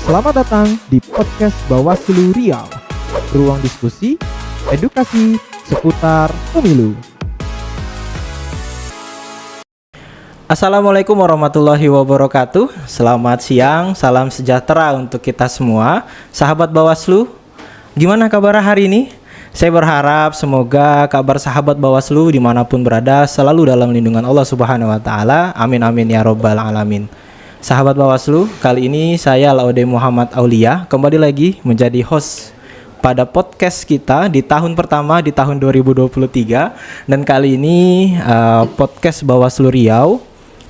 Selamat datang di podcast Bawaslu Riau. Ruang diskusi, edukasi seputar pemilu. Assalamualaikum warahmatullahi wabarakatuh. Selamat siang, salam sejahtera untuk kita semua. Sahabat Bawaslu, gimana kabar hari ini? Saya berharap semoga kabar sahabat Bawaslu dimanapun berada selalu dalam lindungan Allah Subhanahu wa Ta'ala. Amin amin ya robbal alamin. Sahabat Bawaslu, kali ini saya Laude Muhammad Aulia kembali lagi menjadi host pada podcast kita di tahun pertama di tahun 2023. Dan kali ini podcast Bawaslu Riau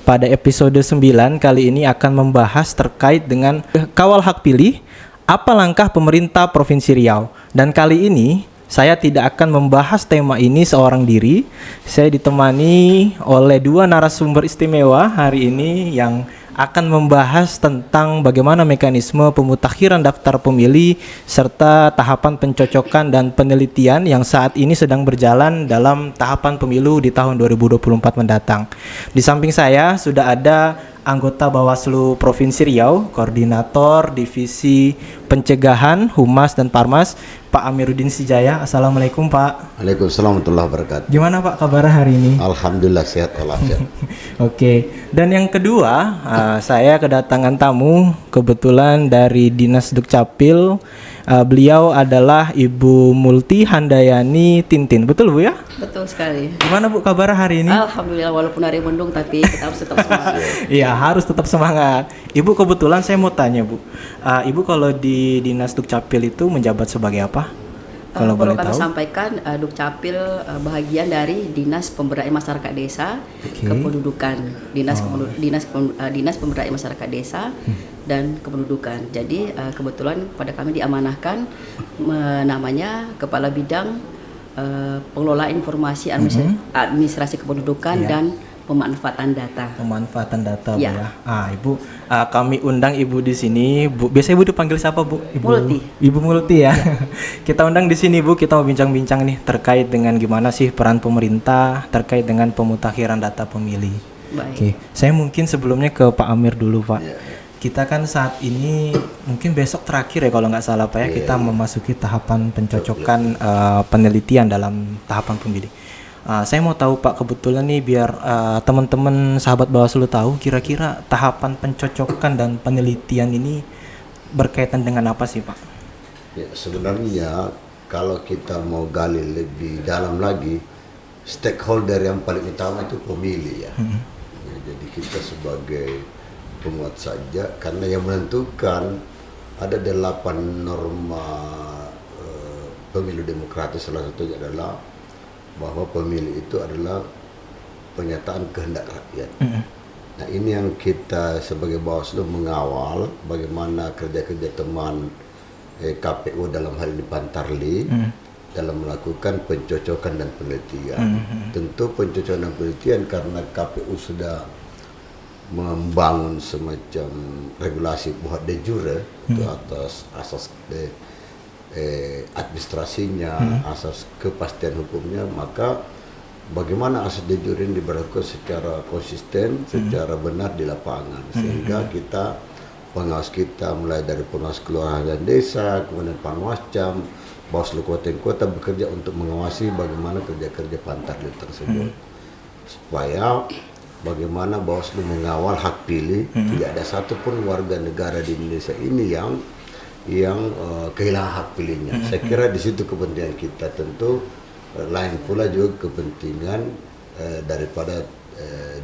pada episode 9 kali ini akan membahas terkait dengan kawal hak pilih, apa langkah pemerintah Provinsi Riau. Dan kali ini saya tidak akan membahas tema ini seorang diri. Saya ditemani oleh dua narasumber istimewa hari ini yang akan membahas tentang bagaimana mekanisme pemutakhiran daftar pemilih serta tahapan pencocokan dan penelitian yang saat ini sedang berjalan dalam tahapan pemilu di tahun 2024 mendatang. Di samping saya sudah ada anggota Bawaslu Provinsi Riau, Koordinator Divisi Pencegahan, Humas dan Parmas, Pak Amiruddin Sijaya. Assalamualaikum Pak. Waalaikumsalam warahmatullahi wabarakatuh. Gimana Pak kabar hari ini? Alhamdulillah sehat walafiat. Oke. Dan yang kedua, saya kedatangan tamu kebetulan dari Dinas Dukcapil. Beliau adalah Ibu Multi Handayani Tintin. Betul Bu ya? Betul sekali. Gimana Bu kabar hari ini? Alhamdulillah walaupun hari mendung tapi kita harus tetap semangat. Iya, harus tetap semangat. Ibu kebetulan saya mau tanya Bu. Ibu kalau di Dinas Dukcapil itu menjabat sebagai apa? Kalau boleh kami tahu. sampaikan Dukcapil bahagian dari Dinas Pemberdayaan Masyarakat Desa, Kependudukan, Dinas Pemberdayaan Masyarakat Desa dan Kependudukan. Jadi kebetulan pada kami diamanahkan namanya Kepala Bidang Pengelolaan Informasi Administrasi Kependudukan dan Pemanfaatan data. Pemanfaatan data, Bu Ya. ya. Ibu, kami undang Ibu di sini. Bu, biasanya Ibu dipanggil siapa, Bu? Ibu Multi. Ibu Multi ya. Kita undang di sini, Bu. Kita mau bincang-bincang nih terkait dengan gimana sih peran pemerintah terkait dengan pemutakhiran data pemilih. Baik. Oke, saya mungkin sebelumnya ke Pak Amir dulu, Pak. Kita kan saat ini mungkin besok terakhir ya kalau nggak salah Pak ya, kita memasuki tahapan pencocokan penelitian dalam tahapan pemilih. Saya mau tahu Pak, kebetulan nih biar teman-teman sahabat Bawaslu tahu kira-kira tahapan pencocokan dan penelitian ini berkaitan dengan apa sih Pak? Ya, sebenarnya kalau kita mau gali lebih dalam lagi, stakeholder yang paling utama itu pemilih ya. Ya, jadi kita sebagai penguat saja, karena yang menentukan ada 8 norma pemilu demokratis, salah satunya adalah bahwa pemilih itu adalah pernyataan kehendak rakyat. Nah, ini yang kita sebagai Bawaslu mengawal bagaimana kerja-kerja teman KPU dalam hal ini Pantarli dalam melakukan pencocokan dan penelitian. Tentu pencocokan dan penelitian karena KPU sudah membangun semacam regulasi buat de jure itu atas asas administrasinya, asas kepastian hukumnya, maka bagaimana asas de jure ini diberlakukan secara konsisten, secara benar di lapangan, sehingga kita, pengawas kita mulai dari pengawas kelurahan dan desa, kemudian panwascam, Bawaslu kabupaten kota bekerja untuk mengawasi bagaimana kerja-kerja Pantarli tersebut, supaya bagaimana Bawaslu mengawal hak pilih, tidak ada satupun warga negara di Indonesia ini yang kehilangan hak pilihnya. Saya kira di situ kepentingan kita. Tentu lain pula juga kepentingan daripada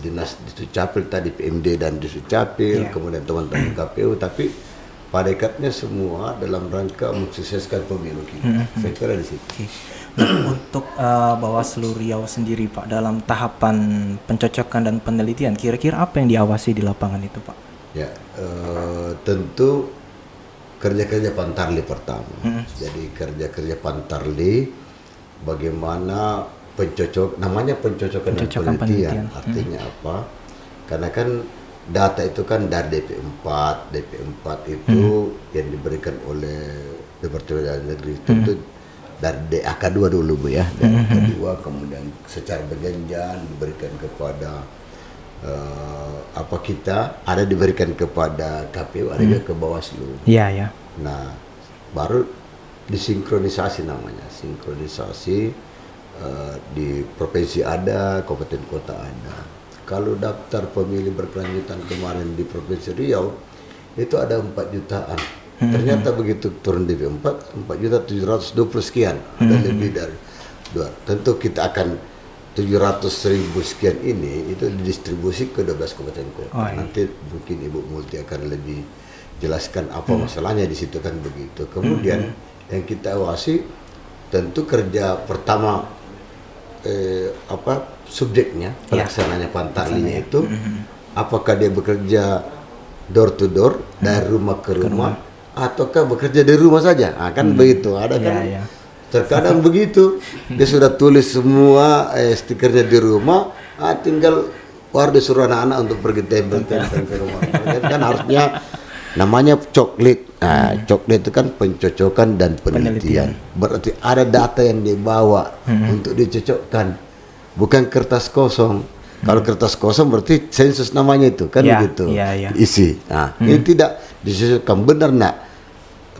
Dinas Dukcapil tadi, PMD dan Dukcapil, kemudian teman-teman KPU, tapi pada ikatnya semua dalam rangka mensukseskan pemilu kita. Saya kira di situ. Nah, untuk Bawaslu Riau sendiri Pak, dalam tahapan pencocokan dan penelitian, kira-kira apa yang diawasi di lapangan itu Pak? Ya, tentu kerja-kerja Pantarli pertama. Jadi kerja-kerja Pantarli bagaimana namanya pencocokan dan penelitian. Artinya apa? Karena kan data itu kan dari DP4 itu yang diberikan oleh Departemen Dalam Negeri. Tentu dari DAK2 dulu Bu ya. DAK2 kemudian secara berjenjang diberikan kepada kita ada diberikan kepada KPU, ada juga ke Bawaslu. Iya, ya. Nah, baru disinkronisasi namanya, sinkronisasi di provinsi ada, kabupaten kota ada. Kalau daftar pemilih berkelanjutan kemarin di Provinsi Riau itu ada 4 jutaan. Ternyata begitu turun di 4.720 sekian, ada lebih dari 2. Tentu kita akan 700.000 sekian ini itu didistribusi ke 12 kabupaten kota. Nanti mungkin Ibu Multi akan lebih jelaskan apa masalahnya di situ kan begitu. Kemudian yang kita awasi tentu kerja pertama subjeknya, pelaksananya Pantarlinya itu apakah dia bekerja door to door dari rumah ke rumah ataukah bekerja dari rumah saja. Kan begitu. Ada kan terkadang begitu, dia sudah tulis semua stikernya di rumah, tinggal disuruh anak-anak untuk pergi tempel-tempel ke rumah. Kan harusnya namanya coklit. Coklit itu kan pencocokan dan penelitian. Berarti ada data yang dibawa untuk dicocokkan, bukan kertas kosong. Kalau kertas kosong berarti sensus namanya itu kan begitu, isi. Ini tidak disesuaikan benar nak.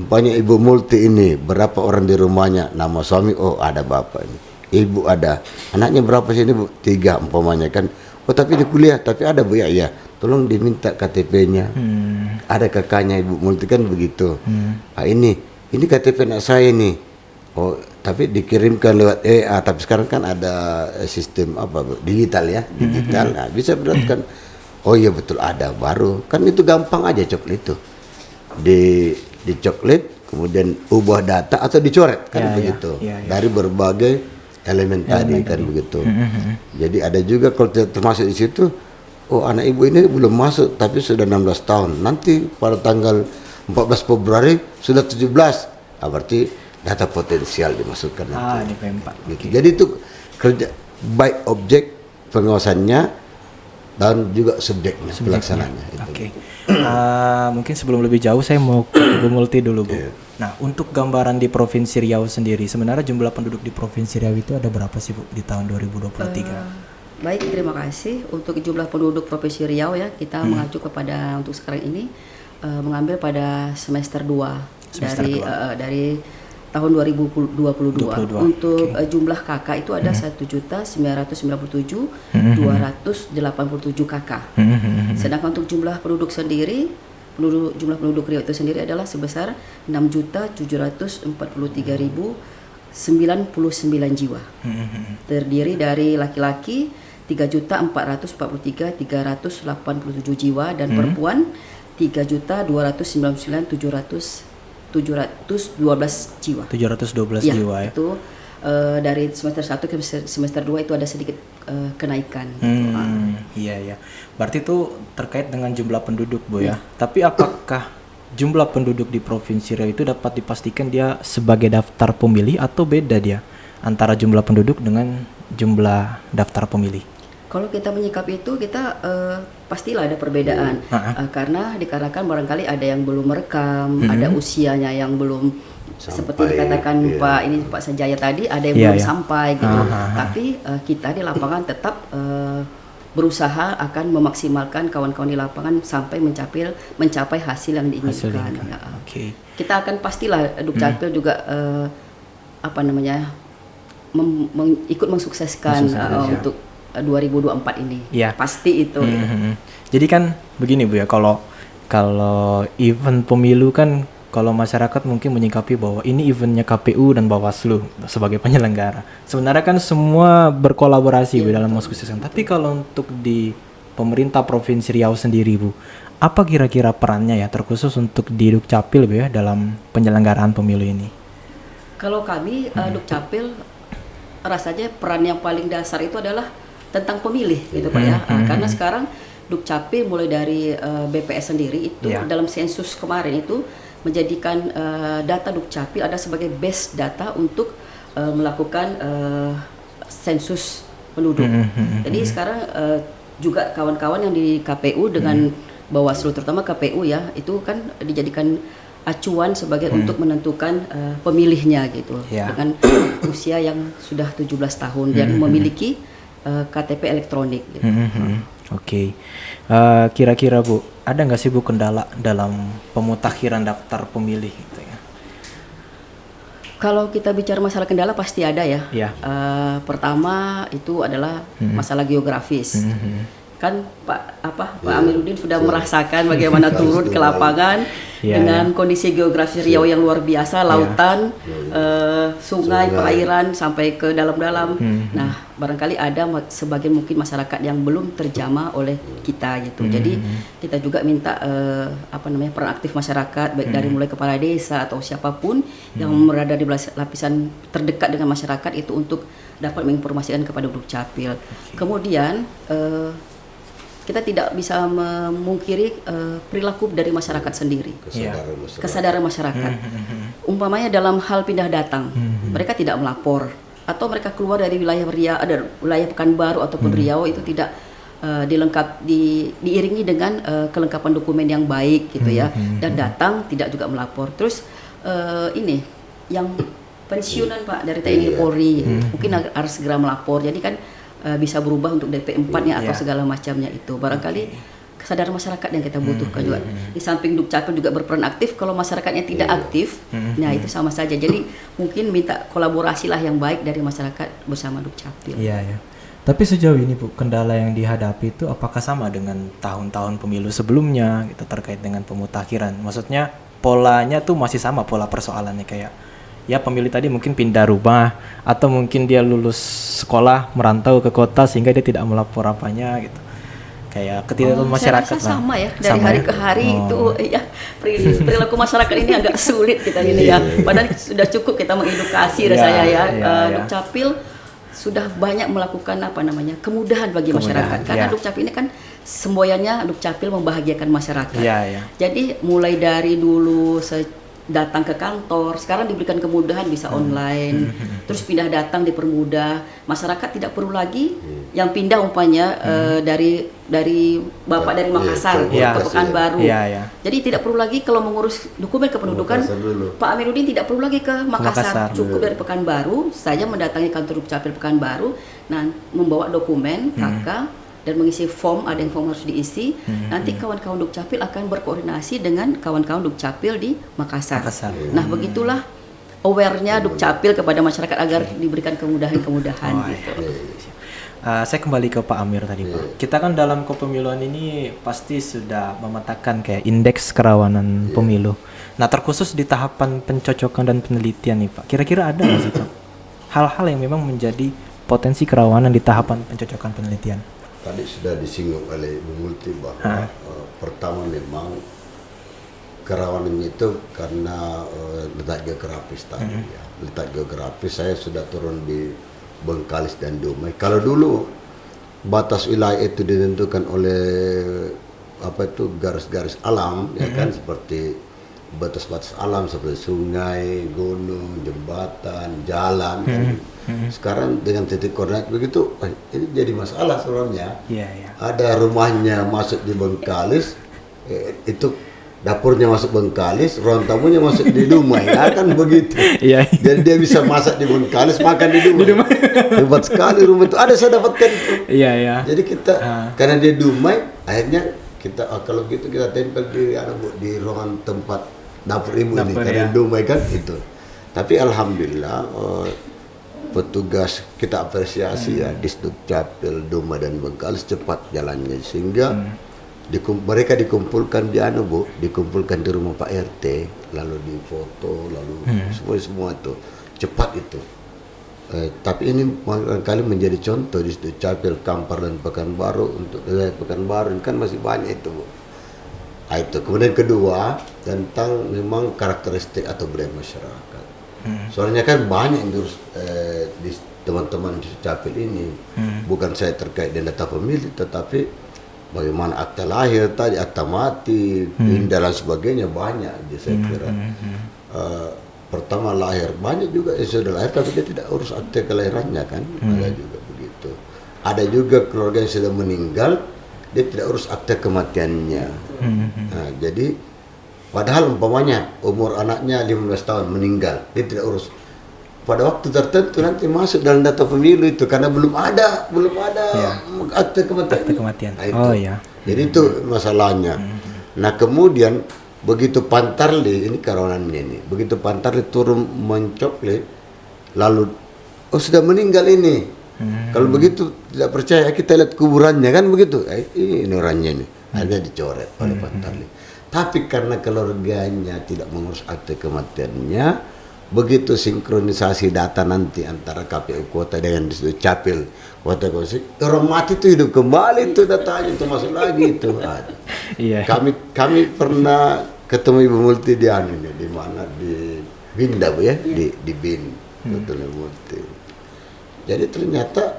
Umpamanya Ibu Multi ini berapa orang di rumahnya, nama suami ada bapak ini, ibu ada, anaknya berapa sih ini Bu? 3 umpamanya kan. Tapi di kuliah, tapi ada Bu ya, tolong diminta KTP-nya. Ada kakaknya Ibu Multi kan begitu. Ini KTP anak saya nih. Tapi dikirimkan lewat tapi sekarang kan ada sistem digital ya, digital. Bisa beratkan. Iya betul ada baru. Kan itu gampang aja coklat itu. Di coklat kemudian ubah data atau dicoret kan begitu. Dari berbagai elemen tadi kan begitu. Jadi ada juga kalau termasuk di situ, anak ibu ini belum masuk tapi sudah 16 tahun. Nanti pada tanggal 14 Februari sudah 17. Berarti data potensial dimasukkan nanti. Gitu. Jadi itu kerja baik objek pengawasannya dan juga subjeknya. Pelaksananya. Mungkin sebelum lebih jauh saya mau ke Ibu Multi dulu Bu. Nah, untuk gambaran di Provinsi Riau sendiri, sebenarnya jumlah penduduk di Provinsi Riau itu ada berapa sih Bu di tahun 2023? Baik, terima kasih. Untuk jumlah penduduk Provinsi Riau ya, kita mengacu kepada untuk sekarang ini mengambil pada semester 2 dari tahun 2022. Untuk jumlah kakak itu ada 1.997.287 kakak. Sedangkan untuk jumlah penduduk sendiri, jumlah penduduk Riau itu sendiri adalah sebesar 6.743.099 jiwa. Terdiri dari laki-laki 3.443.387 jiwa dan perempuan 3.299.712 jiwa. 712 jiwa ya. Itu dari semester 1 ke semester 2 itu ada sedikit kenaikan. Iya. Berarti itu terkait dengan jumlah penduduk Bu ya. Tapi apakah jumlah penduduk di Provinsi Riau itu dapat dipastikan dia sebagai daftar pemilih atau beda dia antara jumlah penduduk dengan jumlah daftar pemilih? Kalau kita menyikapi itu kita pastilah ada perbedaan karena dikarenakan barangkali ada yang belum merekam, ada usianya yang belum seperti dikatakan Pak Sanjaya tadi, ada yang belum sampai gitu. Tapi kita di lapangan tetap berusaha akan memaksimalkan kawan-kawan di lapangan sampai mencapai hasil yang diinginkan. Kita akan pastilah Dukcapil juga ikut mensukseskan untuk 2024 ini. Pasti itu. Jadi kan begini Bu ya, kalau event pemilu kan kalau masyarakat mungkin menyikapi bahwa ini eventnya KPU dan Bawaslu sebagai penyelenggara. Sebenarnya kan semua berkolaborasi Bu dalam mensukseskan. Tapi kalau untuk di pemerintah Provinsi Riau sendiri Bu, apa kira-kira perannya ya terkhusus untuk di Dukcapil Bu ya dalam penyelenggaraan pemilu ini? Kalau kami Dukcapil rasanya peran yang paling dasar itu adalah tentang pemilih gitu Pak ya. Karena sekarang Dukcapil mulai dari BPS sendiri itu dalam sensus kemarin itu menjadikan data Dukcapil ada sebagai base data untuk melakukan sensus penduduk. Jadi sekarang juga kawan-kawan yang di KPU dengan Bawaslu terutama KPU ya itu kan dijadikan acuan sebagai untuk menentukan pemilihnya gitu dengan usia yang sudah 17 tahun yang memiliki KTP elektronik gitu. Oke. Kira-kira Bu, ada nggak sih Bu kendala dalam pemutakhiran daftar pemilih gitu ya? Kalau kita bicara masalah kendala pasti ada ya. Iya. Pertama itu adalah masalah geografis. Kan Pak Amiruddin sudah merasakan bagaimana turun ke lapangan Iya, dengan kondisi geografi Riau yang luar biasa, lautan, sungai, perairan sampai ke dalam-dalam. Nah, barangkali ada sebagian mungkin masyarakat yang belum terjamah oleh kita gitu. Jadi kita juga minta peran aktif masyarakat baik dari mulai kepala desa atau siapapun yang berada di lapisan terdekat dengan masyarakat itu untuk dapat menginformasikan kepada Dukcapil. Kemudian kita tidak bisa memungkiri perilaku dari masyarakat sendiri, kesadaran masyarakat. Umpamanya dalam hal pindah datang, mereka tidak melapor, atau mereka keluar dari wilayah Riau, ada wilayah Pekanbaru ataupun Riau itu tidak diiringi dengan kelengkapan dokumen yang baik gitu ya, dan datang tidak juga melapor. Terus ini yang pensiunan Pak dari TNI Polri mungkin harus segera melapor. Jadi kan bisa berubah untuk DP4-nya atau segala macamnya itu. Barangkali kesadaran masyarakat yang kita butuhkan juga. Di samping Dukcapil juga berperan aktif, kalau masyarakatnya tidak aktif, nah itu sama saja. Jadi mungkin minta kolaborasi lah yang baik dari masyarakat bersama Dukcapil. Iya ya. Tapi sejauh ini Bu, kendala yang dihadapi itu apakah sama dengan tahun-tahun pemilu sebelumnya gitu terkait dengan pemutakhiran? Maksudnya polanya tuh masih sama, pola persoalannya kayak ya pemilih tadi mungkin pindah rumah atau mungkin dia lulus sekolah merantau ke kota sehingga dia tidak melapor apanya gitu. Kayak ketidaktahuan masyarakat saya rasa lah. sama ya dari Sama hari ya? ke hari itu ya perilaku masyarakat ini agak sulit kita ini ya. Padahal sudah cukup kita mengedukasi saya ya. Dukcapil sudah banyak melakukan kemudahan bagi masyarakat karena Dukcapil ini kan semboyannya Dukcapil membahagiakan masyarakat. Jadi mulai dari dulu datang ke kantor, sekarang diberikan kemudahan bisa online, terus pindah datang dipermudah, masyarakat tidak perlu lagi yang pindah umpamanya dari Bapak dari Makassar ke Pekanbaru. Jadi tidak perlu lagi kalau mengurus dokumen kependudukan, Pak Amiruddin tidak perlu lagi ke Makassar, cukup dari Pekanbaru, saya mendatangi kantor Dukcapil Pekanbaru, nah membawa dokumen KK dan mengisi form, ada yang form harus diisi. Nanti kawan-kawan Dukcapil akan berkoordinasi dengan kawan-kawan Dukcapil di Makassar. Nah, begitulah aware-nya Dukcapil kepada masyarakat agar diberikan kemudahan-kemudahan gitu. Saya kembali ke Pak Amir tadi Pak. Kita kan dalam kepemiluan ini pasti sudah memetakan kayak indeks kerawanan pemilu. Nah, terkhusus di tahapan pencocokan dan penelitian nih Pak. Kira-kira ada nggak sih Pak hal-hal yang memang menjadi potensi kerawanan di tahapan pencocokan penelitian? Tadi sudah disinggung oleh Ibu Multi bahwa pertama memang kerawanannya itu karena letak geografis tadi ya. Letak geografis saya sudah turun di Bengkalis dan Dumai. Kalau dulu batas wilayah itu ditentukan oleh garis-garis alam ya kan, seperti batas-batas alam seperti sungai, gunung, jembatan, jalan kan. Sekarang dengan titik koordinat begitu, ini jadi masalah sebenarnya. Ada rumahnya masuk di Bengkalis, itu dapurnya masuk Bengkalis, ruang tamunya masuk di Dumai, kan begitu. Jadi dia bisa masak di Bengkalis, makan di Dumai. Hebat sekali rumah itu. Ada saya dapatkan itu. Jadi kita karena dia Dumai, akhirnya kita kalau gitu kita tempel di ruangan tempat dapur ibu ini karena Dumai kan itu. Tapi alhamdulillah petugas kita apresiasi ya di Dukcapil Dumai dan Bengkalis cepat jalannya sehingga mereka dikumpulkan dikumpulkan di rumah Pak RT, lalu difoto, lalu semua itu cepat itu. Tapi ini barangkali menjadi contoh di Dukcapil Kampar dan Pekanbaru. Untuk Pekanbaru kan masih banyak itu Bu. Itu kemudian kedua tentang memang karakteristik atau budaya masyarakat. Soalnya kan banyak yang di teman-teman di Dukcapil ini, bukan saya terkait dengan data pemilih, tetapi bagaimana akta lahir tadi, akta mati, pindah dan sebagainya banyak. Saya kira pertama lahir banyak juga yang sudah lahir tapi dia tidak urus akta kelahirannya kan, ada juga begitu. Ada juga keluarga yang sudah meninggal, dia tidak urus akta kematiannya. Nah, jadi padahal umpamanya umur anaknya 15 tahun meninggal, dia tidak urus. pada waktu tertentu nanti masuk dalam data pemilu itu karena belum ada akte kematian. Akte kematian. Nah, itu. Oh ya. Jadi itu masalahnya. Nah kemudian begitu Pantarli ini karonannya ini, begitu Pantarli turun mencoplet, lalu sudah meninggal ini. Kalau begitu tidak percaya kita lihat kuburannya kan begitu. Ini orangnya ini, akhirnya dicoret oleh Pantarli. Tapi karena keluarganya tidak mengurus akte kematiannya, begitu sinkronisasi data nanti antara KPU kota dengan Dukcapil kota Gresik, orang mati itu hidup kembali itu datanya itu masuk lagi itu. Iya. Kami pernah ketemu Ibu Multi di di mana di Binda Bu ya, di Bin betul Ibu Multi. Jadi ternyata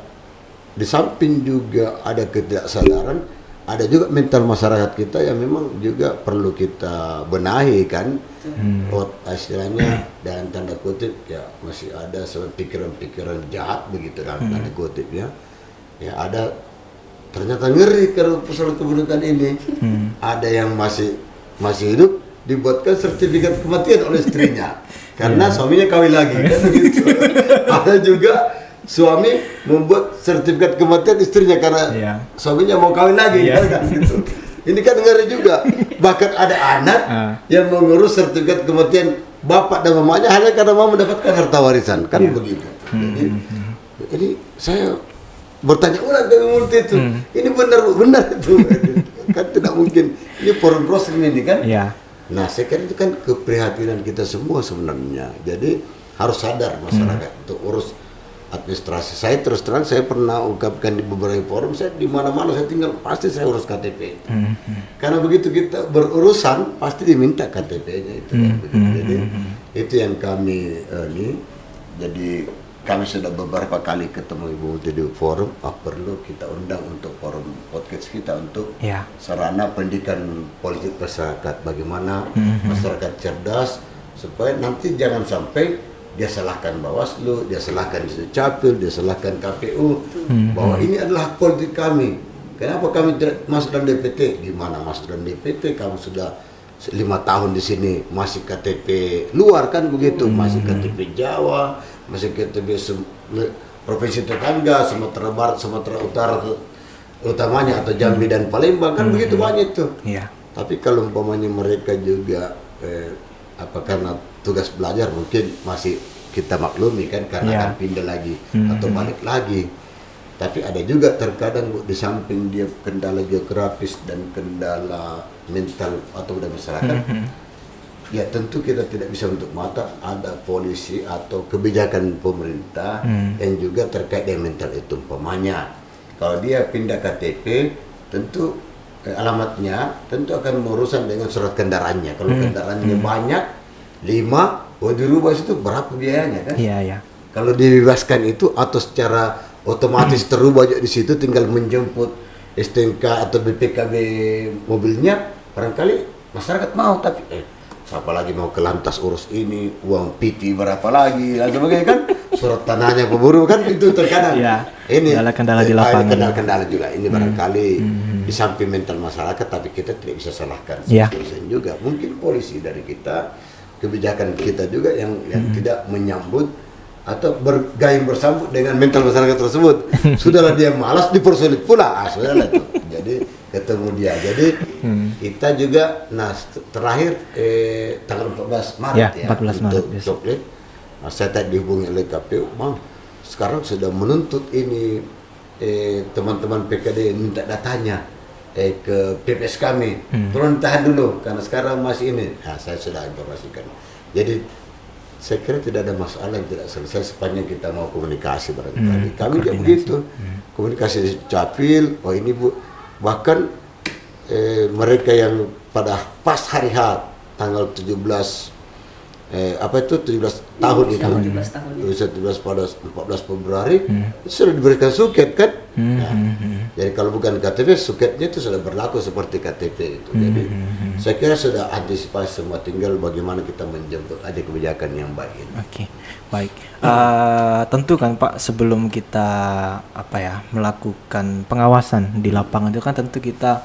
di samping juga ada ketidaksadaran, ada juga mental masyarakat kita yang memang juga perlu kita benahi kan. Istilahnya dalam tanda kutip ya masih ada pikiran-pikiran jahat begitu dalam tanda kutip ya. Ya ada ternyata ngeri kalau persoalan keburukan ini. Ada yang masih hidup dibuatkan sertifikat kematian oleh istrinya karena suaminya kawin lagi kan begitu. Ada juga suami membuat sertifikat kematian istrinya karena suaminya mau kawin lagi kan gitu. Ini kan ngeri juga. Bahkan ada anak yang mengurus sertifikat kematian bapak dan mamanya hanya karena mau mendapatkan harta warisan kan begitu. Jadi saya bertanya ulang ke Multi itu, ini benar itu kan tidak mungkin. Ini forum proses ini kan. Nah saya kira itu kan keprihatinan kita semua sebenarnya. Jadi harus sadar masyarakat untuk urus administrasi. Saya terus terang saya pernah ungkapkan di beberapa forum, saya di mana-mana saya tinggal pasti saya urus KTP itu. Karena begitu kita berurusan pasti diminta KTP-nya itu. Jadi itu yang kami ini. Jadi kami sudah beberapa kali ketemu Ibu Multi di forum. Perlu kita undang untuk forum podcast kita untuk sarana pendidikan politik masyarakat. Bagaimana masyarakat cerdas supaya nanti jangan sampai dia salahkan Bawaslu, dia salahkan Dukcapil, dia salahkan KPU bahwa ini adalah hak politik kami. Kenapa kami tidak masuk dalam DPT? Gimana masuk dalam DPT? Kamu sudah 5 tahun di sini masih KTP luar kan begitu, masih KTP Jawa, masih KTP provinsi tetangga, Sumatera Barat, Sumatera Utara utamanya atau Jambi dan Palembang kan begitu banyak tuh. Tapi kalau umpamanya mereka juga karena tugas belajar mungkin masih kita maklumi kan karena akan pindah lagi atau balik lagi. Tapi ada juga terkadang Bu, di samping dia kendala geografis dan kendala mental atau dari masyarakat, ya tentu kita tidak bisa untuk mata ada polisi atau kebijakan pemerintah yang juga terkait dengan mental itu. Umpamanya kalau dia pindah KTP tentu alamatnya tentu akan berurusan dengan surat kendaraannya. Kalau kendaraannya banyak 5, dirubah itu berapa biayanya kan? Kalau dibebaskan itu atau secara otomatis terubah di situ, tinggal menjemput STNK atau BPKB mobilnya, barangkali masyarakat mau. Tapi siapa lagi mau ke lantas urus ini, uang PT berapa lagi dan sebagainya kan? Surat tanahnya pemburu kan itu terkadang. Ini kendala di lapangan. Kendala juga ini barangkali di samping mental masyarakat, tapi kita tidak bisa salahkan juga. Mungkin polisi dari kita, kebijakan kita juga yang tidak menyambut atau bergayung bersambut dengan mental masyarakat tersebut. Sudahlah dia malas dipersulit pula, sudahlah itu. Jadi ketemu dia. Jadi kita juga, terakhir tanggal 14 Maret 14 Maret untuk coklat. Saya tadi dihubungi oleh KPU, Bang, sekarang sudah menuntut ini teman-teman PKD minta datanya ke PPS kami. Tolong tahan dulu karena sekarang masih ini. Saya sudah informasikan. Jadi saya kira tidak ada masalah yang tidak selesai sepanjang kita mau komunikasi barangkali. Kami juga begitu. Komunikasi di Dukcapil, ini Bu, bahkan mereka yang pada pas hari H tanggal 17 17 tahun itu, 17 pada 14 Februari itu sudah diberikan suket kan. Jadi kalau bukan KTP, suketnya itu sudah berlaku seperti KTP itu. Jadi saya kira sudah antisipasi semua, tinggal bagaimana kita menjemput aja kebijakan yang baik ini. Oke, baik. Tentu kan Pak, sebelum kita melakukan pengawasan di lapangan itu kan tentu kita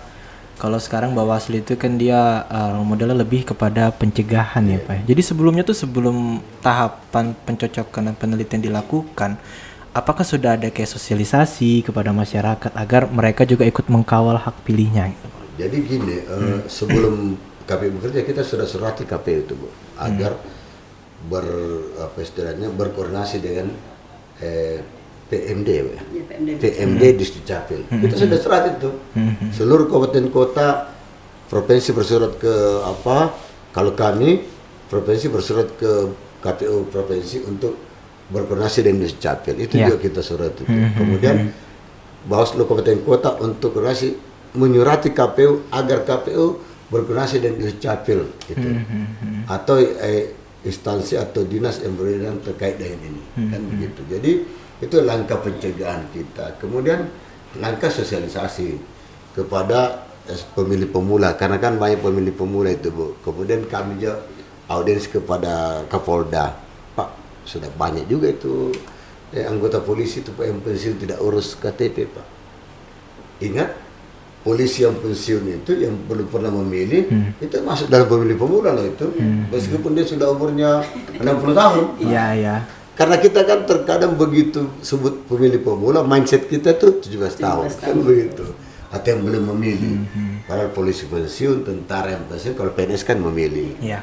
Kalau sekarang Bawaslu itu kan dia modelnya lebih kepada pencegahan ya Pak. Jadi sebelumnya tuh sebelum tahapan pencocokan dan penelitian dilakukan, apakah sudah ada kayak sosialisasi kepada masyarakat agar mereka juga ikut mengkawal hak pilihnya? Gitu? Jadi gini, sebelum KPU bekerja kita sudah surati KPU itu Bu, agar berkoordinasi dengan PMD, ya. PMD Distrik Capil. Kita sudah surat itu. Seluruh kabupaten kota provinsi bersurat ke kalau kami provinsi bersurat ke KPU provinsi untuk berkoordinasi dengan Distrik Capil. Itu juga kita surat itu. Kemudian Bawaslu kabupaten kota untuk koordinasi menyurati KPU agar KPU berkoordinasi dengan Distrik Capil gitu. Atau instansi atau dinas yang berwenang terkait dengan ini. Kan begitu. Jadi itu langkah pencegahan kita. Kemudian langkah sosialisasi kepada pemilih pemula, karena kan banyak pemilih pemula itu Bu. Kemudian kami juga audiens kepada Kapolda, Pak sudah banyak juga itu anggota polisi itu Pak yang pensiun tidak urus KTP Pak. Ingat, polisi yang pensiun itu yang belum pernah memilih itu masuk dalam pemilih pemula loh itu, meskipun dia sudah umurnya 60 tahun. Iya ya. Karena kita kan terkadang begitu sebut pemilih pemula, mindset kita tuh 17 tahun kan begitu. Atau yang belum memilih. Padahal polisi pensiun, tentara yang pensiun, kalau PNS kan memilih. Iya.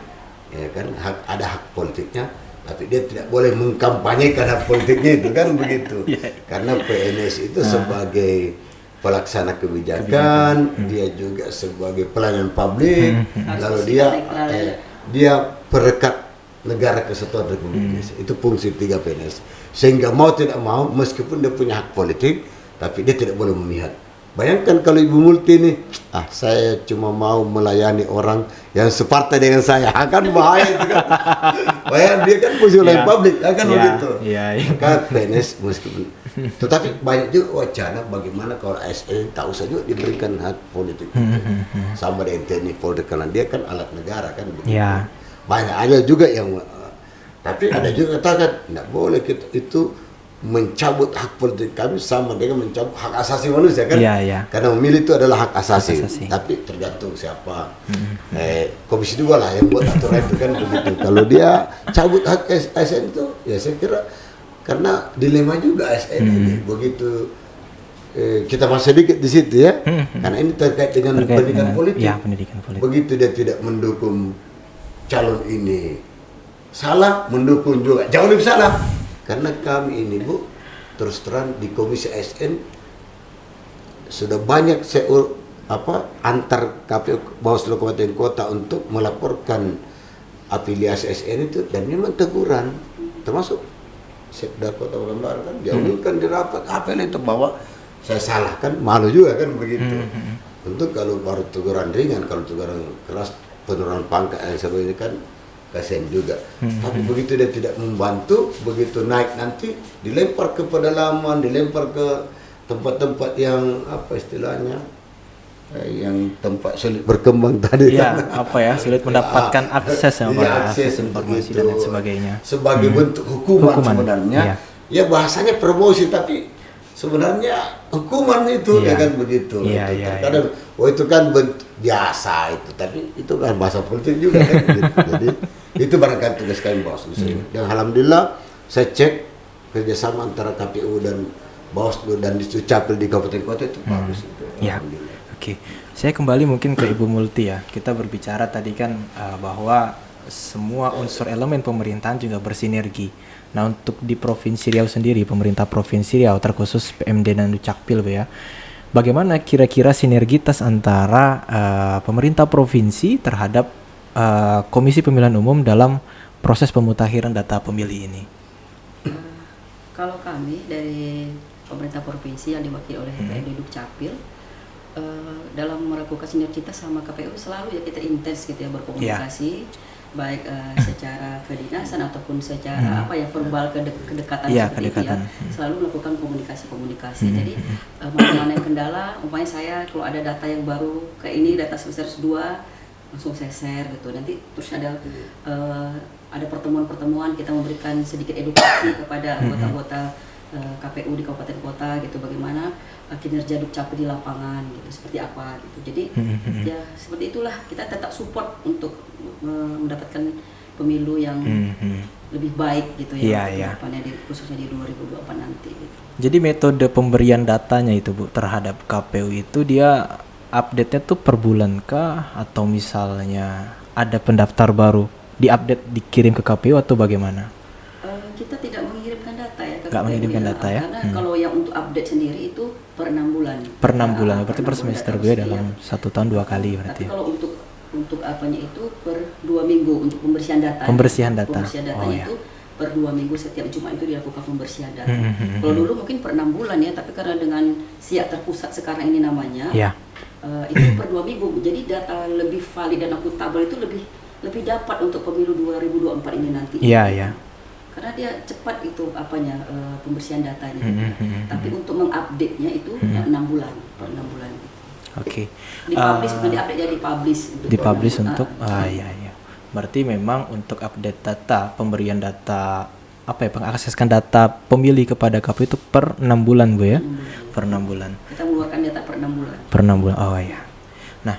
Ya kan, ada hak politiknya, tapi dia tidak boleh mengkampanyekan hak politiknya itu kan begitu. Karena PNS itu sebagai pelaksana kebijakan, dia juga sebagai pelayan publik, lalu dia perekat negara kesatuan Republik Indonesia. Itu fungsi 3 PNS. Sehingga mau tidak mau, meskipun dia punya hak politik, tapi dia tidak boleh memihak. Bayangkan kalau Ibu Multi nih, saya cuma mau melayani orang yang separtai dengan saya, akan bahaya itu kan. Bayangkan dia kan fungsi pelayan publik, akan begitu. Maka PNS meskipun, tetapi banyak juga wacana bagaimana kalau ASN tak usah juga diberikan hak politik. Sama dengan TNI Polri, karena dia kan alat negara kan begitu. Banyak ada juga yang, tapi ada juga katakan tidak boleh kita itu mencabut hak politik kami sama dengan mencabut hak asasi manusia kan. Karena memilih itu adalah hak asasi. Tapi tergantung siapa. Komisi 2 lah yang buat aturan itu kan begitu. Kalau dia cabut hak ASN itu, ya saya kira karena dilema juga ASN ini begitu. Kita masih sedikit di situ ya, karena ini terkait dengan pendidikan politik. Begitu dia tidak mendukung calon ini, salah, mendukung juga jauh lebih salah. Karena kami ini Bu, terus terang di Komisi ASN sudah banyak antar KPU Bawaslu Kabupaten Kota untuk melaporkan afiliasi ASN itu, dan memang teguran, termasuk Sekda Kota Pekanbaru kan diambilkan di rapat, apa itu bahwa saya salah kan, malu juga kan begitu. Untuk kalau baru teguran ringan, kalau teguran keras penurunan pangkat yang sebelumnya kan kasihan juga. Tapi begitu dia tidak membantu, begitu naik nanti dilempar ke pedalaman, dilempar ke tempat-tempat yang istilahnya yang tempat sulit berkembang tadi kan. Sulit mendapatkan akses akses informasi dan lain sebagainya. Sebagai bentuk hukuman sebenarnya. Ya bahasanya promosi, tapi sebenarnya hukuman itu ya kan begitu. Kadang itu kan biasa itu, tapi itu kan bahasa politik juga kan gitu. Jadi itu barangkali tugas kami Bawaslu. Dan alhamdulillah saya cek kerjasama antara KPU dan Bawaslu dan Distrik Capil di kabupaten kota itu bagus itu. Oke. Saya kembali mungkin ke Ibu Multi ya. Kita berbicara tadi kan bahwa semua unsur elemen pemerintahan juga bersinergi. Nah, untuk di Provinsi Riau sendiri, pemerintah Provinsi Riau terkhusus PMD dan Dukcapil ya. Bagaimana kira-kira sinergitas antara pemerintah provinsi terhadap Komisi Pemilihan Umum dalam proses pemutakhiran data pemilih ini? Kalau kami dari pemerintah provinsi yang diwakili oleh PMD Dukcapil, dalam melakukan sinergitas sama KPU selalu ya kita intens gitu ya berkomunikasi. Baik secara kedinasan ataupun secara verbal kedekatan seperti itu ya, selalu melakukan komunikasi. Jadi mana yang kendala, umpamanya saya kalau ada data yang baru kayak ini, data sebesar 2 langsung saya share gitu. Nanti terus ada pertemuan-pertemuan, kita memberikan sedikit edukasi kepada anggota-anggota KPU di kabupaten kota gitu, bagaimana kinerja Dukcapil di lapangan gitu, seperti apa gitu. Jadi ya seperti itulah, kita tetap support untuk mendapatkan pemilu yang lebih baik gitu ya, Iya. depannya khususnya di 2024 nanti gitu. Jadi metode pemberian datanya itu Bu terhadap KPU itu dia update-nya tuh per bulan kah, atau misalnya ada pendaftar baru diupdate dikirim ke KPU atau bagaimana? Kita tidak mengirimkan data ya ke Nggak KPU mengirimkan data ya? Karena kalau yang untuk update sendiri itu per 6 bulan. Per 6 bulan, berarti per 6 bulan semester data gue resmi, dalam ya. 1 tahun 2 kali berarti. Tapi kalau untuk apanya itu per 2 minggu untuk pembersihan data. Pembersihan data. Pembersihan Oh, datanya ya. itu per 2 minggu, setiap Jumat itu dilakukan pembersihan data. Kalau dulu mungkin per 6 bulan ya, tapi karena dengan SIA terpusat sekarang ini namanya, Ya. itu per 2 minggu. Jadi data lebih valid dan akuntabel itu lebih dapat untuk pemilu 2024 ini nanti. Iya, ya. Karena dia cepat itu apanya pembersihan datanya. Tapi untuk mengupdate-nya itu 6 bulan, per 6 bulan. Oke. Dipublish, bukan diupdate ya, dipublish. Dipublish program. untuk iya. Berarti memang untuk update data, pemberian data pengakseskan data pemilih kepada KPU itu per 6 bulan Bu ya. Per 6 bulan. Kita mengeluarkan data per 6 bulan. Per 6 bulan. Oh iya. Nah,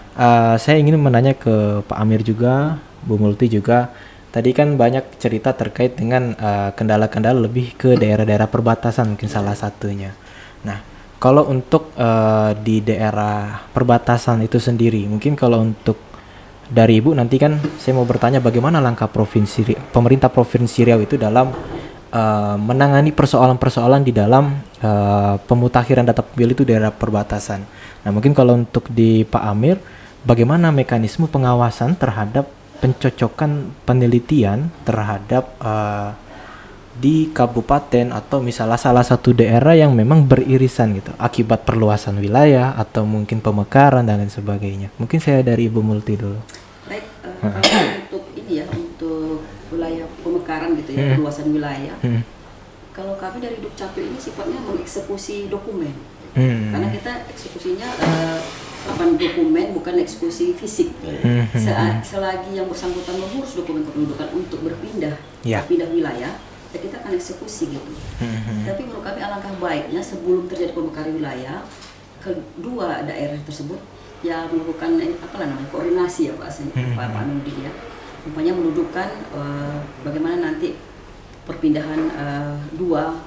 saya ingin menanya ke Pak Amir juga, Bu Multi juga. Tadi kan banyak cerita terkait dengan kendala-kendala lebih ke daerah-daerah perbatasan mungkin salah satunya. Nah, kalau untuk di daerah perbatasan itu sendiri, mungkin kalau untuk dari Ibu nanti kan saya mau bertanya bagaimana langkah pemerintah Provinsi Riau itu dalam menangani persoalan-persoalan di dalam pemutakhiran data pemilih itu daerah perbatasan. Nah, mungkin kalau untuk di Pak Amir, bagaimana mekanisme pengawasan terhadap pencocokan penelitian terhadap di kabupaten atau misalnya salah satu daerah yang memang beririsan gitu akibat perluasan wilayah atau mungkin pemekaran dan lain sebagainya. Mungkin saya dari Ibu Multi dulu. Baik, kalau untuk ini ya, untuk wilayah pemekaran gitu ya, perluasan wilayah. Kalau kami dari Dukcapil ini sifatnya mengeksekusi dokumen. Karena kita eksekusinya dokumen, bukan eksekusi fisik. Selagi yang bersangkutan mengurus dokumen kependudukan untuk berpindah wilayah, ya kita akan eksekusi gitu. Tapi menurut kami alangkah baiknya sebelum terjadi pemekaran wilayah, kedua daerah tersebut ya melakukan koordinasi ya Pak Nudi ya. Umpamanya mendudukan bagaimana nanti perpindahan dua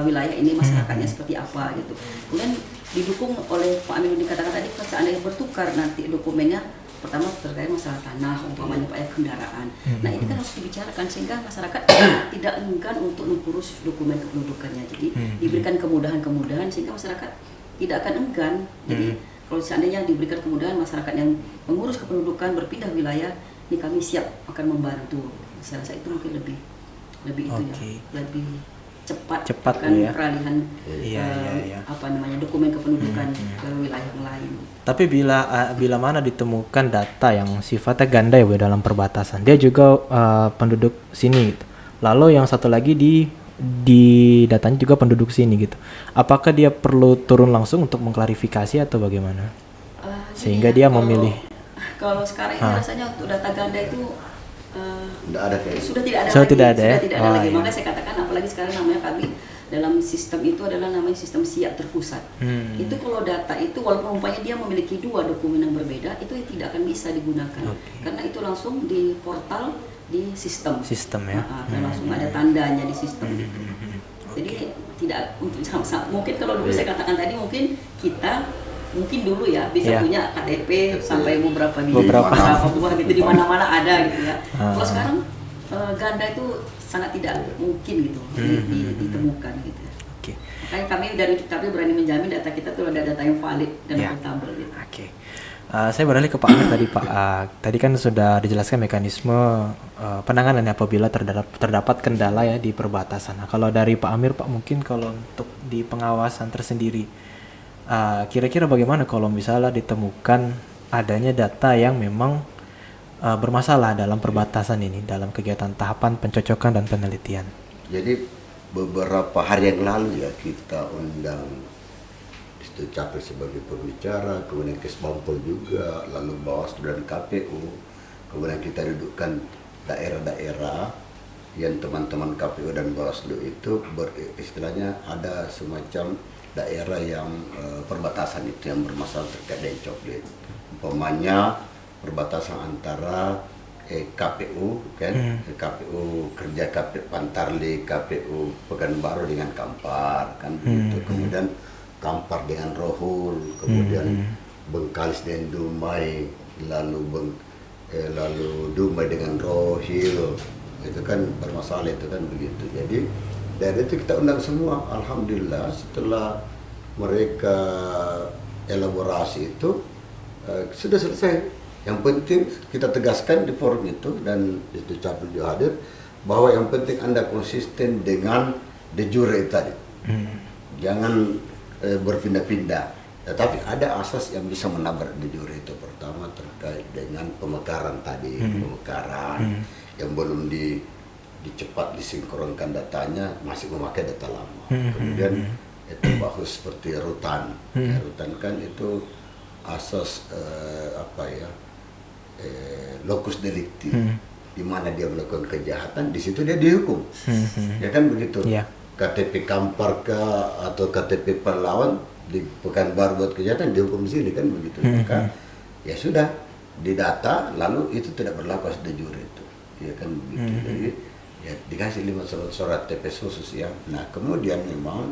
wilayah ini masyarakatnya seperti apa gitu. Kemudian didukung oleh Pak Amin dikatakan tadi, seandainya bertukar nanti dokumennya, pertama terkait masalah tanah, umpamanya Pak ya, kendaraan. Nah ini kan harus dibicarakan sehingga masyarakat tidak enggan untuk mengurus dokumen kependudukannya. Jadi diberikan kemudahan-kemudahan sehingga masyarakat tidak akan enggan. Jadi kalau seandainya diberikan kemudahan, masyarakat yang mengurus kependudukan berpindah wilayah, ini kami siap akan membantu. Saya rasa itu mungkin lebih itu ya, lebih cepat kan ya. peralihan dokumen kependudukan ke wilayah yang lain. Tapi bila mana ditemukan data yang sifatnya ganda ya Bu dalam perbatasan, dia juga penduduk sini gitu. Lalu yang satu lagi di datanya juga penduduk sini gitu. Apakah dia perlu turun langsung untuk mengklarifikasi atau bagaimana? Sehingga dia memilih. Kalau sekarang ini rasanya untuk data ganda itu sudah tidak ada lagi. Makanya saya katakan apalagi sekarang namanya kami dalam sistem itu adalah namanya sistem SIA terpusat. Itu kalau data itu walaupun umpamanya dia memiliki dua dokumen yang berbeda, itu tidak akan bisa digunakan. Karena itu langsung di portal di sistem ya. Langsung ada tandanya di sistem. Jadi tidak mungkin kalau dulu saya katakan tadi mungkin kita dulu ya bisa punya KTP sampai beberapa buah gitu di mana-mana ada gitu ya. Kalau sekarang ganda itu sangat tidak mungkin gitu ditemukan gitu. Makanya kami dari Dukcapil berani menjamin data kita tuh ada data yang valid dan akuntabel gitu. Saya beralih ke Pak Amir tadi Pak. Tadi kan sudah dijelaskan mekanisme penanganan apabila terdapat kendala ya di perbatasan. Nah, kalau dari Pak Amir Pak, mungkin kalau untuk di pengawasan tersendiri, kira-kira bagaimana kalau misalnya ditemukan adanya data yang memang bermasalah dalam perbatasan ini dalam kegiatan tahapan pencocokan dan penelitian? Jadi beberapa hari yang lalu ya kita undang Dukcapil sebagai pembicara, kemudian Kesbangpol juga, lalu Bawaslu dan KPU, kemudian kita dudukkan daerah-daerah yang teman-teman KPU dan Bawaslu itu istilahnya ada semacam daerah yang perbatasan itu yang bermasalah terkait dengan coklit. Umpamanya perbatasan antara KPU kan, KPU kerja KPU Pantarli, KPU Pekanbaru dengan Kampar kan begitu. Kemudian Kampar dengan Rohul, kemudian Bengkalis dengan Dumai, lalu Dumai dengan Rohil. Itu kan bermasalah itu kan begitu. Jadi dari itu kita undang semua. Alhamdulillah setelah mereka elaborasi itu sudah selesai. Yang penting kita tegaskan di forum itu dan itu Capil juga hadir bahwa yang penting Anda konsisten dengan de jure tadi. Jangan berpindah-pindah. Tetapi ada asas yang bisa menabrak de jure itu. Pertama terkait dengan pemekaran tadi, pemekaran yang belum dicepat disinkronkan datanya masih memakai data lama. Kemudian itu bahus seperti rutan. Rutan kan itu asas locus delicti, di mana dia melakukan kejahatan, di situ dia dihukum. Ya kan begitu. KTP Kampar atau KTP Pahlawan di Pekanbaru buat kejahatan dihukum di sini kan begitu. Maka ya sudah didata lalu itu tidak berlaku as de jure itu. Ya kan begitu. Jadi ya dikasih 5 surat TPS khusus ya. Nah kemudian memang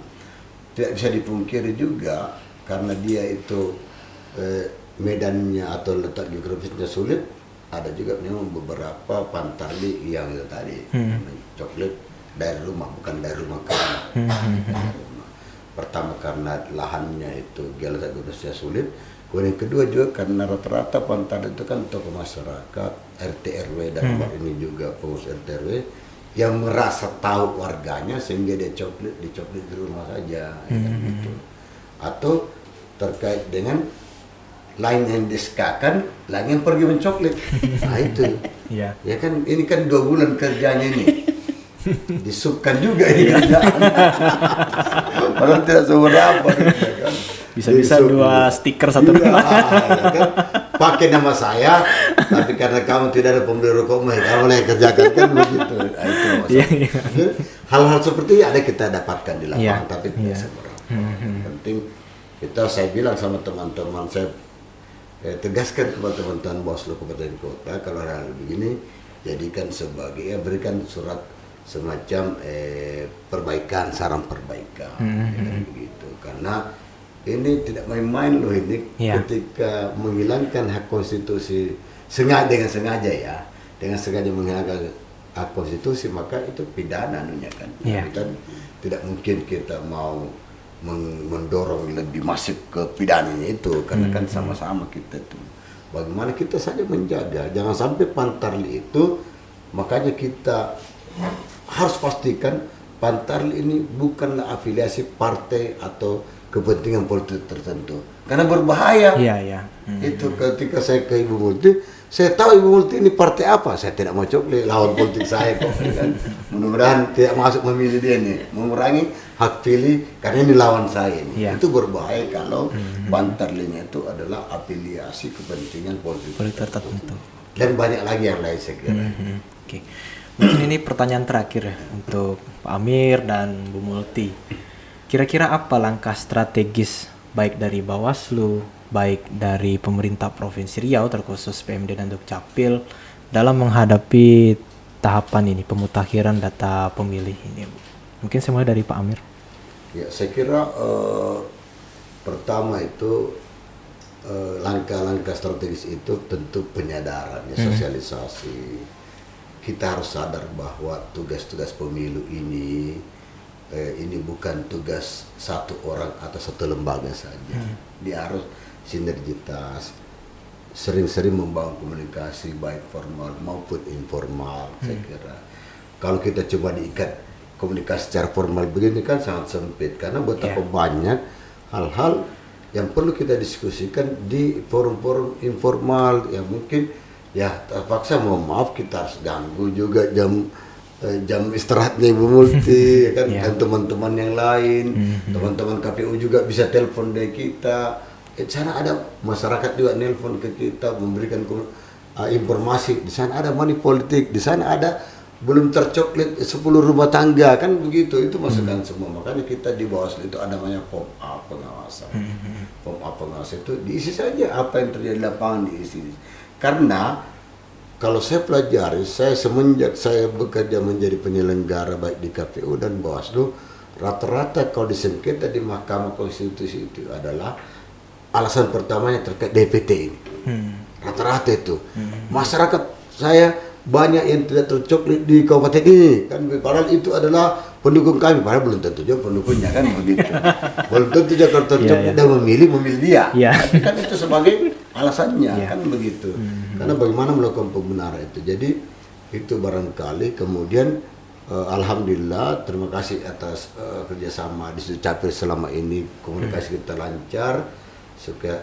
tidak bisa dipungkiri juga karena dia itu medannya atau letak geografisnya sulit. Ada juga memang beberapa Pantarli yang itu tadi coklit dari rumah, bukan dari rumah karena pertama karena lahannya itu letak geografisnya sulit. Kemudian kedua juga karena rata-rata Pantarli itu kan tokoh masyarakat, RT RW dan ini juga pengurus RT RW yang merasa tahu warganya sehingga dia dicoklit di rumah saja gitu. Atau terkait dengan lain yang disekakan, lain yang pergi mencoklit. Nah itu. Ya kan ini kan 2 bulan kerjanya ini. Disubkan juga ini kerjaan. Padahal tidak seberapa gitu, kan. Bisa-bisa 2 stiker satu rumah. Ya kan? Pakai nama saya, tapi karena kamu tidak ada pembeli rokok, kamu yang kerjakan kan begitu. Nah, itu masalah. Hal-hal seperti ini ada kita dapatkan di lapangan, tapi tidak seberapa. Yang penting saya bilang sama teman-teman saya tegaskan kepada teman-teman Bawaslu Kabupaten Kota kalau hal begini jadikan sebagai berikan surat semacam perbaikan, saran perbaikan kan begitu. Karena ini tidak main-main loh ini ketika menghilangkan hak konstitusi dengan sengaja menghilangkan hak konstitusi maka itu pidana kan. Kan tidak mungkin kita mau mendorong lebih masif ke pidananya itu karena kan sama-sama kita tuh bagaimana kita saja menjaga jangan sampai Pantarli itu, makanya kita harus pastikan Pantarli ini bukanlah afiliasi partai atau kepentingan politik tertentu karena berbahaya. Itu ketika saya ke Ibu Multi, saya tahu Ibu Multi ini partai apa, saya tidak mau coklit lawan politik saya kok kan. Mudah-mudahan tidak masuk memilih dia nih, mengurangi hak pilih karena ini lawan saya ini. Itu berbahaya kalau Pantarlinya itu adalah afiliasi kepentingan politik tertentu. Dan banyak lagi yang lain saya kira. Mungkin ini pertanyaan terakhir ya untuk Pak Amir dan Bu Multi. Kira-kira apa langkah strategis baik dari Bawaslu, baik dari pemerintah Provinsi Riau terkhusus PMD dan Dukcapil dalam menghadapi tahapan ini pemutakhiran data pemilih ini? Mungkin saya mulai dari Pak Amir. Ya, saya kira pertama itu langkah-langkah strategis itu tentu penyadaran, sosialisasi. Kita harus sadar bahwa tugas-tugas pemilu ini bukan tugas satu orang atau satu lembaga saja. Dia harus sinergitas, sering-sering membangun komunikasi baik formal maupun informal. Saya kira kalau kita coba diikat komunikasi secara formal begini kan sangat sempit karena betapa banyak hal-hal yang perlu kita diskusikan di forum-forum informal yang mungkin terpaksa mohon maaf kita harus ganggu juga jam istirahatnya Ibu Multi kan dan teman-teman yang lain, teman-teman KPU juga bisa telepon dari kita. Di sana ada masyarakat juga nelpon ke kita memberikan informasi. Di sana ada money politik, di sana ada belum tercoklit 10 rumah tangga kan begitu, itu masukan semua. Makanya kita di Bawaslu itu ada namanya form A pengawasan. Form A pengawasan itu diisi saja apa yang terjadi di lapangan, diisi. Karena kalau saya pelajari, saya semenjak saya bekerja menjadi penyelenggara baik di KPU dan Bawaslu, rata-rata kalau disengketa di Mahkamah Konstitusi itu adalah alasan pertamanya terkait DPT ini. Rata-rata itu masyarakat saya banyak yang tidak tercoklit di kabupaten ini kan, padahal itu adalah pendukung kami, padahal belum tentu juga pendukungnya kan begitu. Belum tentu juga kalau tercoklit dan memilih dia. Tapi kan itu sebagai alasannya kan begitu. Karena bagaimana melakukan pembenaran itu. Jadi itu barangkali kemudian alhamdulillah, terima kasih atas kerjasama di Dukcapil selama ini, komunikasi kita lancar.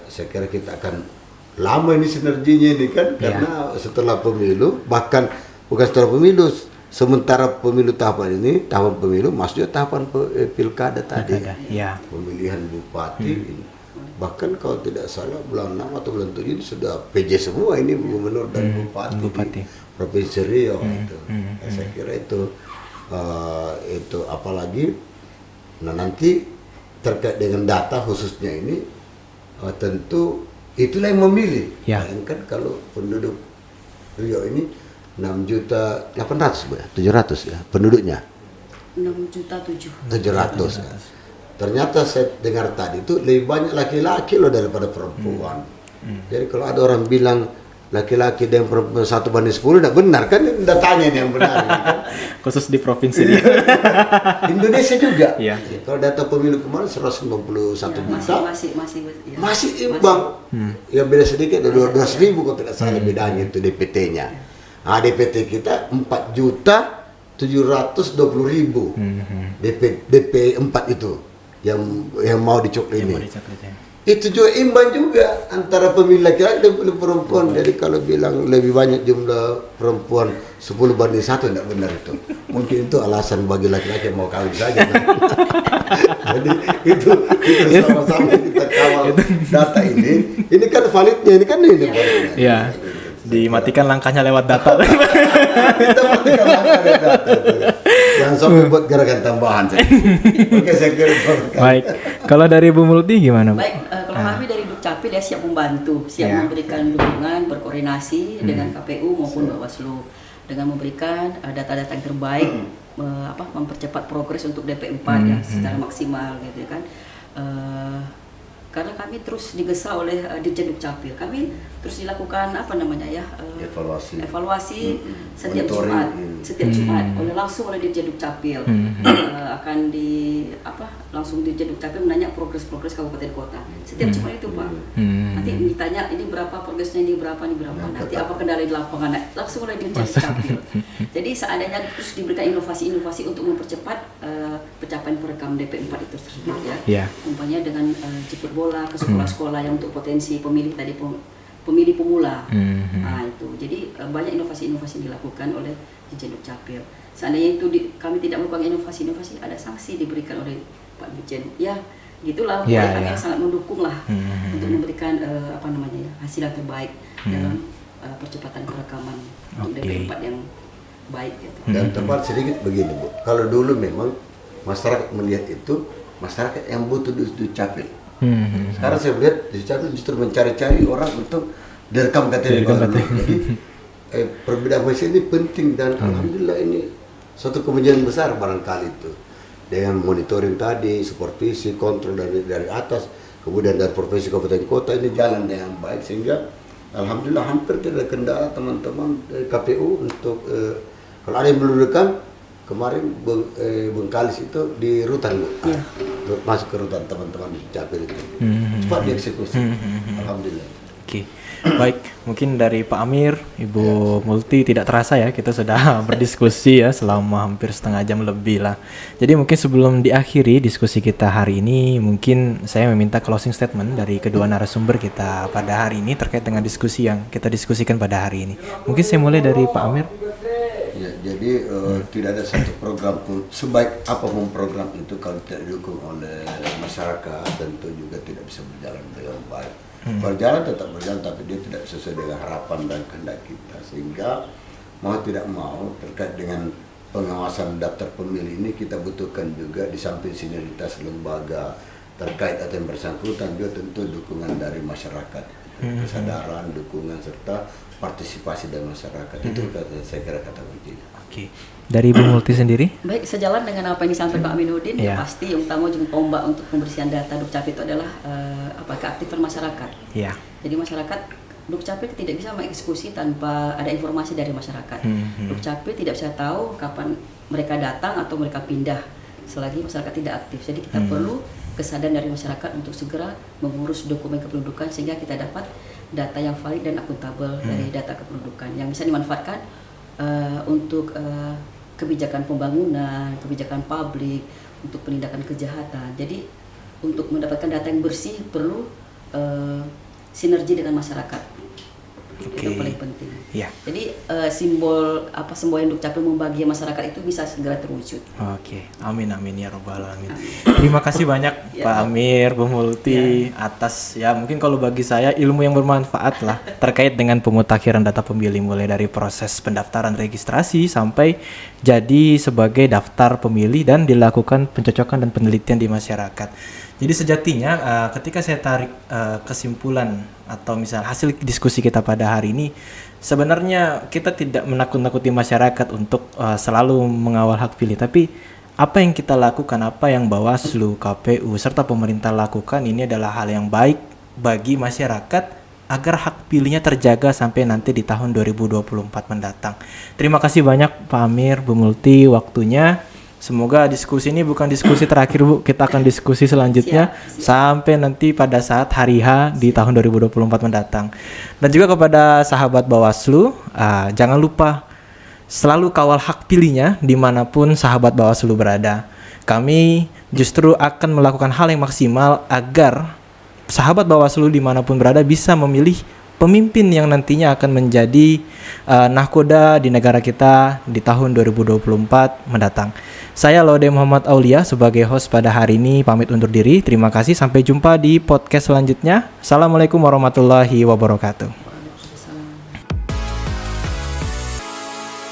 Saya kira kita akan lama ini sinerginya ini kan, karena setelah pemilu, bahkan bukan setelah pemilu, sementara pemilu tahapan ini, tahapan pemilu maksudnya tahapan pilkada tadi, pemilihan bupati, bahkan kalau tidak salah bulan 6 atau bulan 7 ini sudah PJ semua ini, gubernur dan bupati. Di Provinsi Riau itu. Saya kira itu apalagi, nah nanti terkait dengan data khususnya ini, tentu itulah yang memilih. Bayangkan kalau penduduk Riau ini 6.800.700 ya penduduknya. 6.700.000. Ternyata saya dengar tadi itu lebih banyak laki-laki loh daripada perempuan. Jadi kalau ada orang bilang laki-laki dan perempuan 1:10 tidak benar kan, datanya ini yang benar ini kan. Khusus di provinsi ini. Indonesia juga. Kalau data pemilu kemarin 191 juta masih imbang. Ya beda sedikit, ada 12.000 kalau tidak salah bedanya itu DPT-nya. Nah, DPT kita 4.720.000 DP 4 itu yang mau dicoklit ini. Itu juga imbang juga antara pemilih laki-laki dan pemilih perempuan. Jadi kalau bilang lebih banyak jumlah perempuan 10:1 tidak benar itu. Mungkin itu alasan bagi laki-laki yang mau kawin saja. Jadi itu sama-sama kita kawal data ini. Ini kan validnya, ini kan ini. Dimatikan langkahnya lewat data. Kita matikan langkah lewat data. Jangan sampai buat gerakan tambahan. Oke, saya kira. Baik. Kalau dari Bu Multi gimana, Bu? Baik, kalau kami dari Dukcapil ya siap membantu, siap memberikan dukungan, berkoordinasi dengan KPU maupun Bawaslu dengan memberikan data-data yang terbaik, mempercepat progres untuk DP4 ya secara maksimal gitu kan. Karena kami terus digesa oleh Dirjen Dukcapil, kami terus dilakukan evaluasi setiap Jumat langsung oleh Dirjen Dukcapil. Akan langsung Dirjen Dukcapil menanya progres kabupaten kota setiap Jumat itu, Pak. Nanti ditanya ini berapa progresnya, ini berapa, nanti apa kendala di lapangan, langsung oleh Dirjen Dukcapil. Jadi seandainya terus diberikan inovasi-inovasi untuk mempercepat pencapaian program DP4 itu tersebut ya. Umpamanya dengan jemput bola ke sekolah-sekolah yang untuk potensi pemilih tadi, pemilih pemula. Nah, itu. Jadi banyak inovasi-inovasi dilakukan oleh Dirjen Dukcapil. Seandainya itu kami tidak melakukan inovasi-inovasi, ada sanksi diberikan oleh Pak Dirjen. Ya, gitulah. Kami sangat mendukung lah untuk memberikan hasil yang terbaik dalam percepatan perekaman untuk DP4 yang baik gitu. Dan tepat sedikit begini, Bu. Kalau dulu memang masyarakat melihat itu masyarakat yang butuh Dukcapil. Sekarang saya melihat Dukcapil justru mencari-cari orang untuk direkam KTP. Jadi perbedaan mesin ini penting dan alhamdulillah ini suatu kemajuan besar barangkali itu. Dengan monitoring tadi, supervisi, kontrol dari atas, kemudian dari provinsi kabupaten kota ini jalan dengan baik sehingga alhamdulillah hampir tidak ada kendala teman-teman dari KPU untuk kalau ada yang belum direkam. Kemarin Bengkalis itu di rutan, Bu. Masuk ke rutan teman-teman di Dukcapil itu. Cepat dieksekusi. Alhamdulillah. Oke. Baik, mungkin dari Pak Amir, Ibu Multi, tidak terasa ya kita sudah berdiskusi ya selama hampir setengah jam lebih lah. Jadi mungkin sebelum diakhiri diskusi kita hari ini, mungkin saya meminta closing statement dari kedua narasumber kita pada hari ini terkait dengan diskusi yang kita diskusikan pada hari ini. Mungkin saya mulai dari Pak Amir. Ya, jadi tidak ada satu program pun, sebaik apapun program itu kalau tidak didukung oleh masyarakat tentu juga tidak bisa berjalan dengan baik. Berjalan tetap berjalan tapi dia tidak sesuai dengan harapan dan kehendak kita, sehingga mau tidak mau terkait dengan pengawasan daftar pemilih ini kita butuhkan juga di samping sinergitas lembaga terkait atau yang bersangkutan juga tentu dukungan dari masyarakat, kesadaran, dukungan serta partisipasi dari masyarakat. Itu saya kira kata kuncinya. Oke. Dari Bu Multi sendiri? Baik, sejalan dengan apa yang disampaikan Pak Aminuddin, Iya. ya pasti yang utama ujung tombak untuk pembersihan data Dukcapil itu adalah keaktifan masyarakat. Iya. Jadi masyarakat Dukcapil tidak bisa mengeksekusi tanpa ada informasi dari masyarakat. Dukcapil tidak bisa tahu kapan mereka datang atau mereka pindah selagi masyarakat tidak aktif. Jadi kita perlu kesadaran dari masyarakat untuk segera mengurus dokumen kependudukan sehingga kita dapat data yang valid dan akuntabel dari data kependudukan yang bisa dimanfaatkan untuk kebijakan pembangunan, kebijakan publik, untuk penindakan kejahatan. Jadi untuk mendapatkan data yang bersih perlu sinergi dengan masyarakat. Itu paling penting. Ya. Jadi simbol yang Dukcapil membagi masyarakat itu bisa segera terwujud. Oke, amin amin ya robbal alamin. Terima kasih banyak Ya. Pak Amir, Bu Multi atas ya mungkin kalau bagi saya ilmu yang bermanfaat lah terkait dengan pemutakhiran data pemilih mulai dari proses pendaftaran registrasi sampai jadi sebagai daftar pemilih dan dilakukan pencocokan dan penelitian di masyarakat. Jadi sejatinya ketika saya tarik kesimpulan atau misal hasil diskusi kita pada hari ini, sebenarnya kita tidak menakut-nakuti masyarakat untuk selalu mengawal hak pilih, tapi apa yang kita lakukan, apa yang Bawaslu, KPU, serta pemerintah lakukan ini adalah hal yang baik bagi masyarakat agar hak pilihnya terjaga sampai nanti di tahun 2024 mendatang. Terima kasih banyak Pak Amir, Bu Multi waktunya. Semoga diskusi ini bukan diskusi terakhir Bu, kita akan diskusi selanjutnya sampai nanti pada saat hari H di tahun 2024 mendatang. Dan juga kepada sahabat Bawaslu, jangan lupa selalu kawal hak pilihnya dimanapun sahabat Bawaslu berada. Kami justru akan melakukan hal yang maksimal agar sahabat Bawaslu dimanapun berada bisa memilih pemimpin yang nantinya akan menjadi nahkoda di negara kita di tahun 2024 mendatang. Saya Laude Muhammad Aulia sebagai host pada hari ini pamit undur diri. Terima kasih, sampai jumpa di podcast selanjutnya. Assalamualaikum warahmatullahi wabarakatuh.